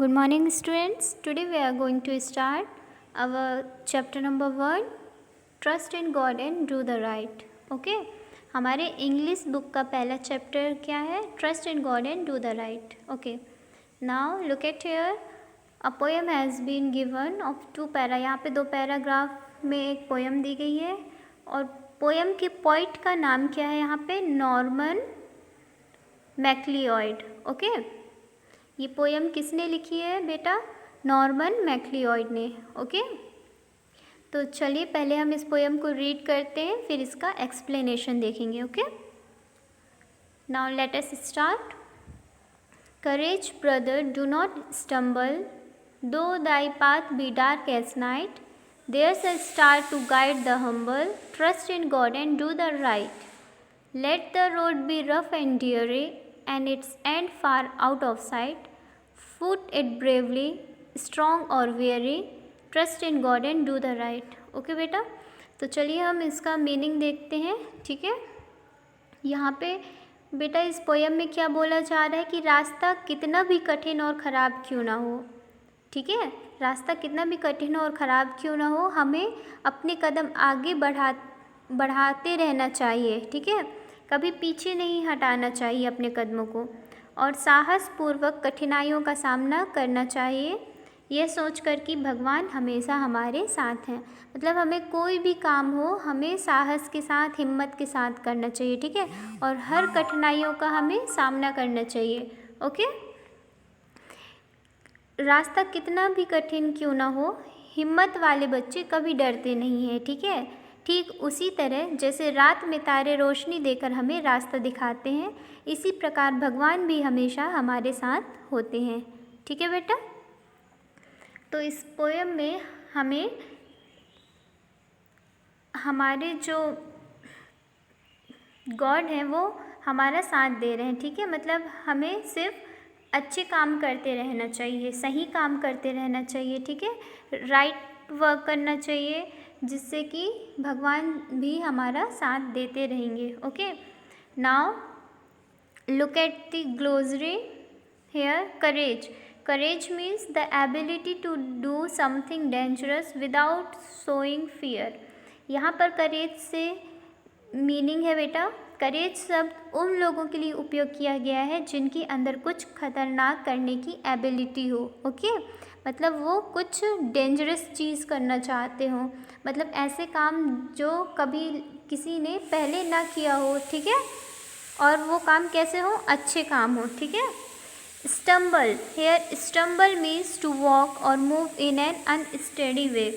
Good morning, students. Today we are going to start our chapter number 1, Trust in God and Do the Right. Okay? हमारे English book का पहला chapter क्या है? Trust in God and Do the Right. Okay. Now look at here. A poem has been given of 2 para. यहाँ पे 2 paragraph में एक poem दी गई है और पोएम के पोइट का नाम क्या है यहाँ पे? नॉर्मन मैक्लिओड. ओके, ये पोएम किसने लिखी है बेटा? नॉर्मन मैक्लिओड ने. ओके, तो चलिए पहले हम इस पोएम को रीड करते हैं, फिर इसका एक्सप्लेनेशन देखेंगे. Okay, now let us start. Courage brother, do not stumble, दो thy path be dark as night, there's a star to guide the humble, trust in God and do the right. Let the road be rough and dreary, and its end far out of sight. Foot it bravely, strong or weary, trust in God and do the right. Okay बेटा, तो चलिए हम इसका meaning देखते हैं. ठीक है, यहाँ पे बेटा इस पोएम में क्या बोला जा रहा है कि रास्ता कितना भी कठिन और ख़राब क्यों ना हो, ठीक है, रास्ता कितना भी कठिन और ख़राब क्यों ना हो, हमें अपने कदम आगे बढ़ाते रहना चाहिए. ठीक है, कभी पीछे नहीं हटाना चाहिए अपने कदमों को और साहसपूर्वक कठिनाइयों का सामना करना चाहिए, यह सोचकर कि भगवान हमेशा हमारे साथ हैं. मतलब हमें कोई भी काम हो हमें साहस के साथ, हिम्मत के साथ करना चाहिए. ठीक है, और हर कठिनाइयों का हमें सामना करना चाहिए. ओके, रास्ता कितना भी कठिन क्यों ना हो, हिम्मत वाले बच्चे कभी डरते नहीं हैं. ठीक है, ठीक उसी तरह जैसे रात में तारे रोशनी देकर हमें रास्ता दिखाते हैं, इसी प्रकार भगवान भी हमेशा हमारे साथ होते हैं. ठीक है बेटा, तो इस पोएम में हमें हमारे जो गॉड हैं वो हमारा साथ दे रहे हैं. ठीक है, मतलब हमें सिर्फ अच्छे काम करते रहना चाहिए, सही काम करते रहना चाहिए. ठीक है, राइट वर्क करना चाहिए, जिससे कि भगवान भी हमारा साथ देते रहेंगे. Okay, now look at the glossary here. Courage means the ability to do something dangerous without showing fear. यहाँ पर करेज से मीनिंग है बेटा, करेज शब्द उन लोगों के लिए उपयोग किया गया है जिनके अंदर कुछ खतरनाक करने की एबिलिटी हो. ओके, मतलब वो कुछ डेंजरस चीज़ करना चाहते हो, मतलब ऐसे काम जो कभी किसी ने पहले ना किया हो. ठीक है, और वो काम कैसे हो? अच्छे काम हो. ठीक है, stumble here. Stumble means to walk और move in an unsteady way.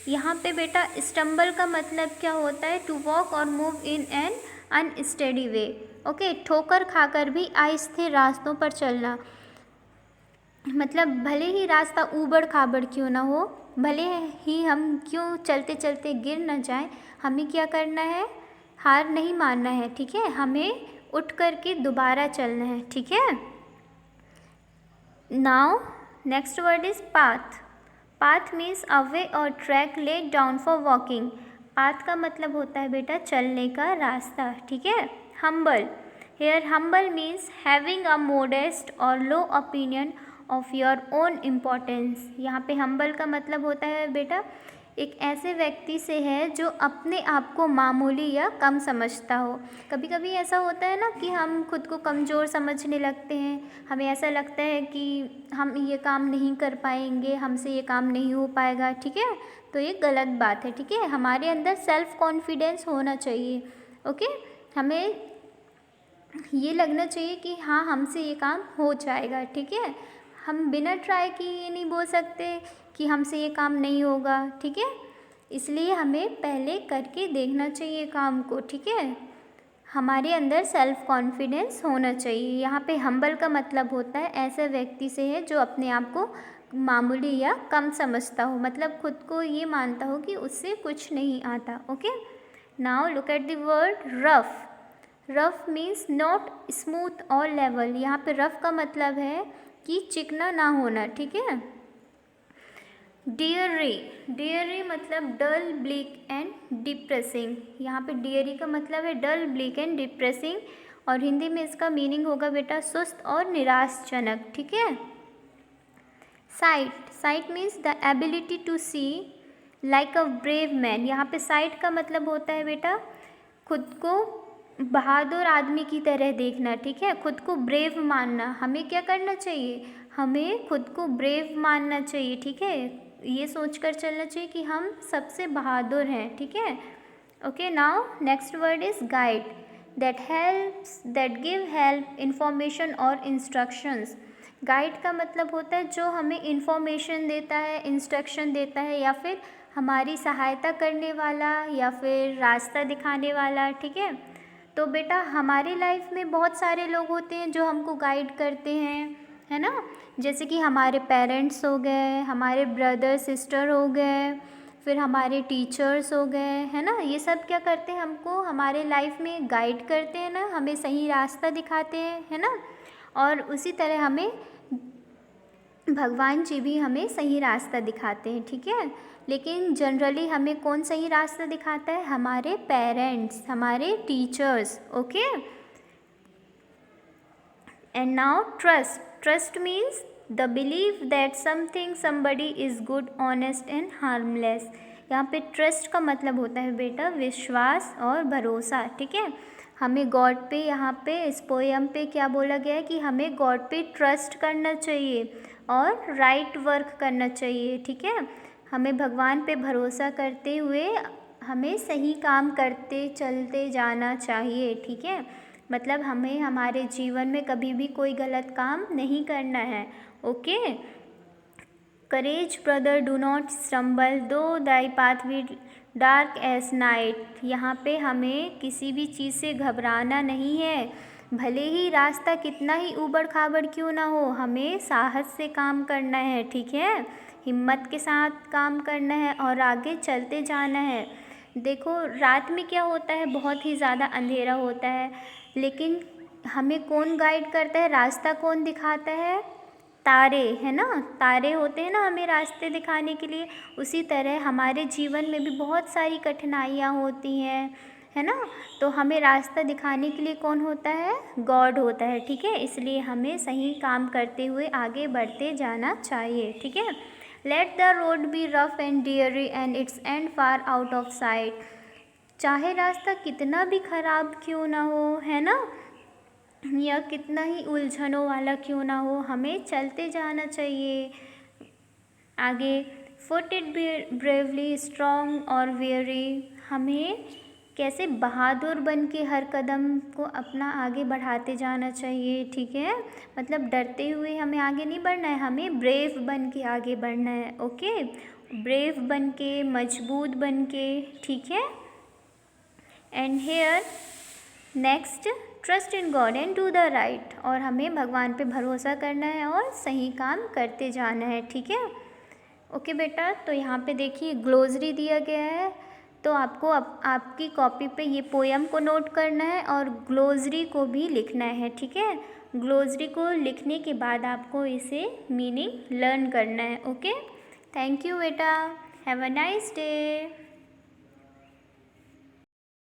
यहाँ पे बेटा स्टम्बल का मतलब क्या होता है? टू वॉक और move in an unsteady way. Okay, ठोकर खाकर भी आहिस्ते रास्तों पर चलना, मतलब भले ही रास्ता ऊबड़ खाबड़ क्यों ना हो, भले ही हम क्यों चलते चलते गिर न जाएं, हमें क्या करना है? हार नहीं मानना है. ठीक है, हमें उठ कर के दोबारा चलना है. ठीक है, now next word is path. Path means a way और track laid down for walking. Path का मतलब होता है बेटा चलने का रास्ता. ठीक है, humble here. Humble means having a modest और low opinion of your own importance. यहाँ पे हम्बल का मतलब होता है बेटा एक ऐसे व्यक्ति से है जो अपने आप को मामूली या कम समझता हो. कभी कभी ऐसा होता है ना कि हम खुद को कमज़ोर समझने लगते हैं, हमें ऐसा लगता है कि हम ये काम नहीं कर पाएंगे, हमसे ये काम नहीं हो पाएगा. ठीक है, तो ये गलत बात है. ठीक है, हमारे अंदर सेल्फ कॉन्फिडेंस होना चाहिए. ओके, हमें ये लगना चाहिए कि हाँ हमसे ये काम हो जाएगा. ठीक है, हम बिना ट्राई किए ये नहीं बोल सकते कि हमसे ये काम नहीं होगा. ठीक है, इसलिए हमें पहले करके देखना चाहिए काम को. ठीक है, हमारे अंदर सेल्फ कॉन्फिडेंस होना चाहिए. यहाँ पे हम्बल का मतलब होता है ऐसे व्यक्ति से है जो अपने आप को मामूली या कम समझता हो, मतलब खुद को ये मानता हो कि उससे कुछ नहीं आता. Okay, now look at the word rough. Rough means not smooth और लेवल. यहाँ पे रफ का मतलब है कि चिकना ना होना. ठीक है, डियरी मतलब डल, ब्लिक एंड डिप्रेसिंग. यहाँ पे डियरी का मतलब है डल, ब्लिक एंड डिप्रेसिंग, और हिंदी में इसका मीनिंग होगा बेटा सुस्त और निराशजनक. ठीक है, sight means the ability to see like a brave man. यहाँ पे साइट का मतलब होता है बेटा खुद को बहादुर आदमी की तरह देखना, ठीक है, खुद को ब्रेव मानना। हमें क्या करना चाहिए, हमें खुद को ब्रेव मानना चाहिए, ठीक है, ये सोचकर चलना चाहिए कि हम सबसे बहादुर हैं, ठीक है। Okay, now next word is guide, that give help, information और इंस्ट्रक्शंस। गाइड का मतलब होता है जो हमें इंफॉर्मेशन देता है, इंस्ट्रक्शन देता है, या फिर हमारी सहायता करने वाला, या फिर रास्ता दिखाने वाला, ठीक है। तो बेटा हमारी लाइफ में बहुत सारे लोग होते हैं जो हमको गाइड करते हैं, है ना, जैसे कि हमारे पेरेंट्स हो गए, हमारे ब्रदर सिस्टर हो गए, फिर हमारे टीचर्स हो गए, है ना। ये सब क्या करते हैं, हमको हमारे लाइफ में गाइड करते हैं ना, हमें सही रास्ता दिखाते हैं, है ना। और उसी तरह हमें भगवान जी भी हमें सही रास्ता दिखाते हैं, ठीक है। लेकिन जनरली हमें कौन सही रास्ता दिखाता है, हमारे पेरेंट्स, हमारे teachers, okay. And now trust means the believe that something somebody is good, honest and harmless. यहाँ पे ट्रस्ट का मतलब होता है बेटा विश्वास और भरोसा, ठीक है। हमें गॉड पे, यहाँ पे इस पोएम पे क्या बोला गया है कि हमें गॉड पे ट्रस्ट करना चाहिए और राइट वर्क करना चाहिए, ठीक है। हमें भगवान पे भरोसा करते हुए हमें सही काम करते चलते जाना चाहिए, ठीक है। मतलब हमें हमारे जीवन में कभी भी कोई गलत काम नहीं करना है, okay. Courage brother do not stumble though thy path be dark as night. यहाँ पे हमें किसी भी चीज़ से घबराना नहीं है, भले ही रास्ता कितना ही ऊबड़ खाबड़ क्यों ना हो, हमें साहस से काम करना है, ठीक है, हिम्मत के साथ काम करना है और आगे चलते जाना है। देखो रात में क्या होता है, बहुत ही ज़्यादा अंधेरा होता है, लेकिन हमें कौन गाइड करता है, रास्ता कौन दिखाता है, तारे, है ना, तारे होते हैं ना हमें रास्ते दिखाने के लिए। उसी तरह हमारे जीवन में भी बहुत सारी कठिनाइयाँ होती हैं, है ना, तो हमें रास्ता दिखाने के लिए कौन होता है, गॉड होता है, ठीक है। इसलिए हमें सही काम करते हुए आगे बढ़ते जाना चाहिए, ठीक है। Let the road B rough and diary and it's and far out of site. चाहे रास्ता कितना भी ख़राब क्यों ना हो, है ना, या कितना ही उलझनों वाला क्यों ना हो, हमें चलते जाना चाहिए आगे। फुट इट ब्रेवली स्ट्रॉन्ग और वेरी। हमें कैसे बहादुर बन के हर कदम को अपना आगे बढ़ाते जाना चाहिए, ठीक है। मतलब डरते हुए हमें आगे नहीं बढ़ना है, हमें ब्रेव बन के आगे बढ़ना है, ओके, ब्रेव बन के, मजबूत बन के, ठीक है। And here next, trust in God and do the right. और हमें भगवान पे भरोसा करना है और सही काम करते जाना है, ठीक है। ओके बेटा, तो यहाँ पे देखिए ग्लोसरी दिया गया है, तो आपको आपकी कॉपी पे ये पोएम को नोट करना है और ग्लोसरी को भी लिखना है, ठीक है। ग्लोसरी को लिखने के बाद आपको इसे मीनिंग लर्न करना है, ओके। थैंक यू बेटा, हैव अ नाइस डे।